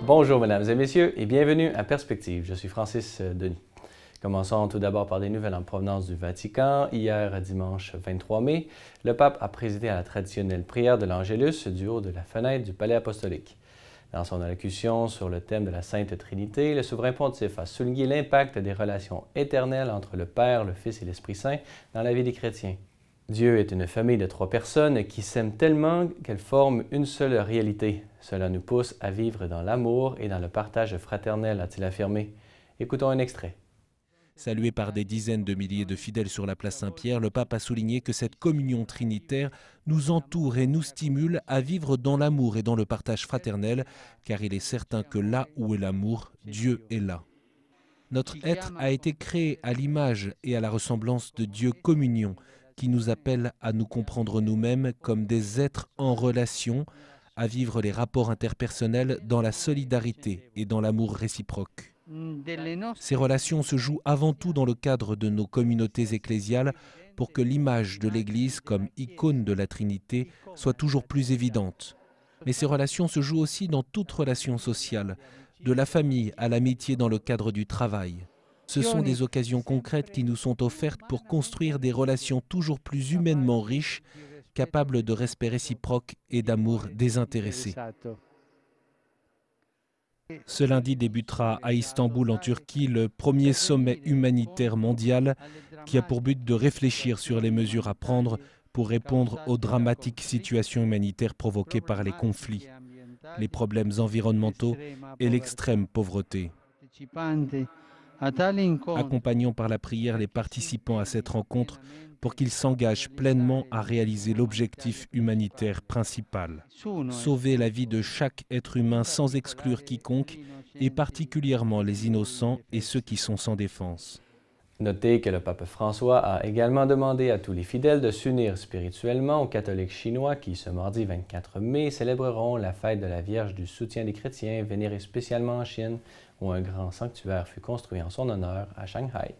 Bonjour mesdames et messieurs et bienvenue à Perspective. Je suis Francis Denis. Commençons tout d'abord par des nouvelles en provenance du Vatican. Hier, dimanche 23 mai, le pape a présidé à la traditionnelle prière de l'Angélus du haut de la fenêtre du palais apostolique. Dans son allocution sur le thème de la Sainte Trinité, le souverain pontife a souligné l'impact des relations éternelles entre le Père, le Fils et l'Esprit Saint dans la vie des chrétiens. Dieu est une famille de 3 personnes qui s'aiment tellement qu'elles forment une seule réalité. Cela nous pousse à vivre dans l'amour et dans le partage fraternel, a-t-il affirmé. Écoutons un extrait. Salué par des dizaines de milliers de fidèles sur la place Saint-Pierre, le pape a souligné que cette communion trinitaire nous entoure et nous stimule à vivre dans l'amour et dans le partage fraternel, car il est certain que là où est l'amour, Dieu est là. Notre être a été créé à l'image et à la ressemblance de Dieu communion, qui nous appelle à nous comprendre nous-mêmes comme des êtres en relation, à vivre les rapports interpersonnels dans la solidarité et dans l'amour réciproque. Ces relations se jouent avant tout dans le cadre de nos communautés ecclésiales pour que l'image de l'Église comme icône de la Trinité soit toujours plus évidente. Mais ces relations se jouent aussi dans toute relation sociale, de la famille à l'amitié dans le cadre du travail. Ce sont des occasions concrètes qui nous sont offertes pour construire des relations toujours plus humainement riches, capables de respect réciproque et d'amour désintéressé. Ce lundi débutera à Istanbul, en Turquie, le premier sommet humanitaire mondial qui a pour but de réfléchir sur les mesures à prendre pour répondre aux dramatiques situations humanitaires provoquées par les conflits, les problèmes environnementaux et l'extrême pauvreté. Accompagnons par la prière les participants à cette rencontre pour qu'ils s'engagent pleinement à réaliser l'objectif humanitaire principal. Sauver la vie de chaque être humain sans exclure quiconque, et particulièrement les innocents et ceux qui sont sans défense. Notez que le pape François a également demandé à tous les fidèles de s'unir spirituellement aux catholiques chinois qui, ce mardi 24 mai, célébreront la fête de la Vierge du soutien des chrétiens, vénérée spécialement en Chine, où un grand sanctuaire fut construit en son honneur à Shanghai.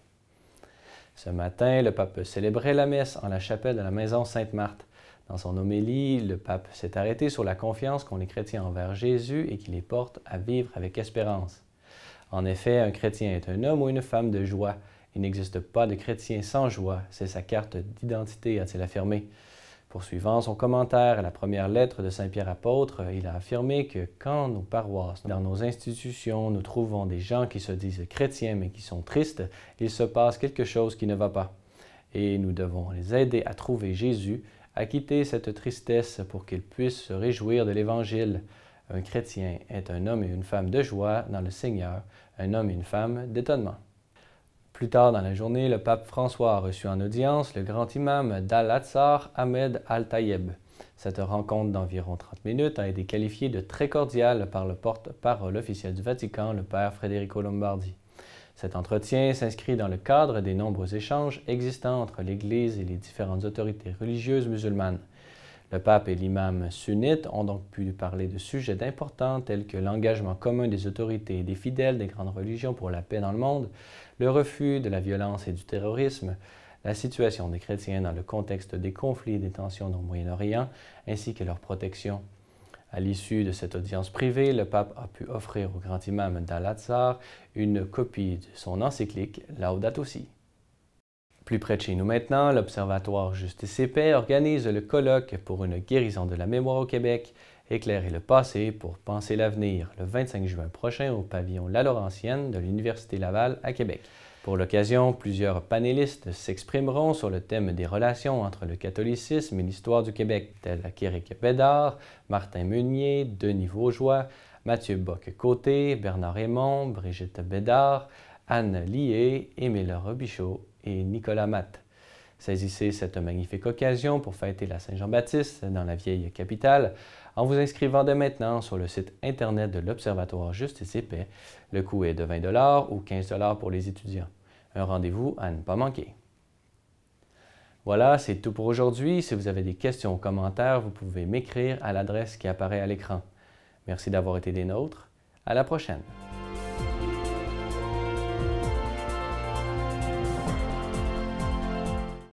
Ce matin, le pape célébrait la messe en la chapelle de la maison Sainte-Marthe. Dans son homélie, le pape s'est arrêté sur la confiance qu'ont les chrétiens envers Jésus et qui les porte à vivre avec espérance. En effet, un chrétien est un homme ou une femme de joie. Il n'existe pas de chrétien sans joie, c'est sa carte d'identité, a-t-il affirmé. Poursuivant son commentaire à la première lettre de Saint Pierre apôtre, il a affirmé que quand nos paroisses, dans nos institutions, nous trouvons des gens qui se disent chrétiens mais qui sont tristes, il se passe quelque chose qui ne va pas. Et nous devons les aider à trouver Jésus, à quitter cette tristesse pour qu'ils puissent se réjouir de l'Évangile. Un chrétien est un homme et une femme de joie dans le Seigneur, un homme et une femme d'étonnement. Plus tard dans la journée, le pape François a reçu en audience le grand imam d'Al-Azhar, Ahmed Al-Tayeb. Cette rencontre d'environ 30 minutes a été qualifiée de très cordiale par le porte-parole officiel du Vatican, le père Federico Lombardi. Cet entretien s'inscrit dans le cadre des nombreux échanges existants entre l'Église et les différentes autorités religieuses musulmanes. Le pape et l'imam sunnite ont donc pu parler de sujets importants tels que l'engagement commun des autorités et des fidèles des grandes religions pour la paix dans le monde, le refus de la violence et du terrorisme, la situation des chrétiens dans le contexte des conflits et des tensions dans le Moyen-Orient, ainsi que leur protection. À l'issue de cette audience privée, le pape a pu offrir au grand imam d'Al-Azhar une copie de son encyclique Laudato Si. Plus près de chez nous maintenant, l'Observatoire Justice et Paix organise le colloque pour une guérison de la mémoire au Québec, éclairer le passé pour penser l'avenir, le 25 juin prochain au pavillon La Laurentienne de l'Université Laval à Québec. Pour l'occasion, plusieurs panélistes s'exprimeront sur le thème des relations entre le catholicisme et l'histoire du Québec, tels qu'Éric Bédard, Martin Meunier, Denis Vaugeois, Mathieu Bock-Côté, Bernard Raymond, Brigitte Bédard, Anne Lié, Émile Robichaud et Nicolas Matt. Saisissez cette magnifique occasion pour fêter la Saint-Jean-Baptiste dans la vieille capitale en vous inscrivant dès maintenant sur le site Internet de l'Observatoire Justice et Paix. Le coût est de 20 $ ou 15 $ pour les étudiants. Un rendez-vous à ne pas manquer. Voilà, c'est tout pour aujourd'hui. Si vous avez des questions ou commentaires, vous pouvez m'écrire à l'adresse qui apparaît à l'écran. Merci d'avoir été des nôtres. À la prochaine!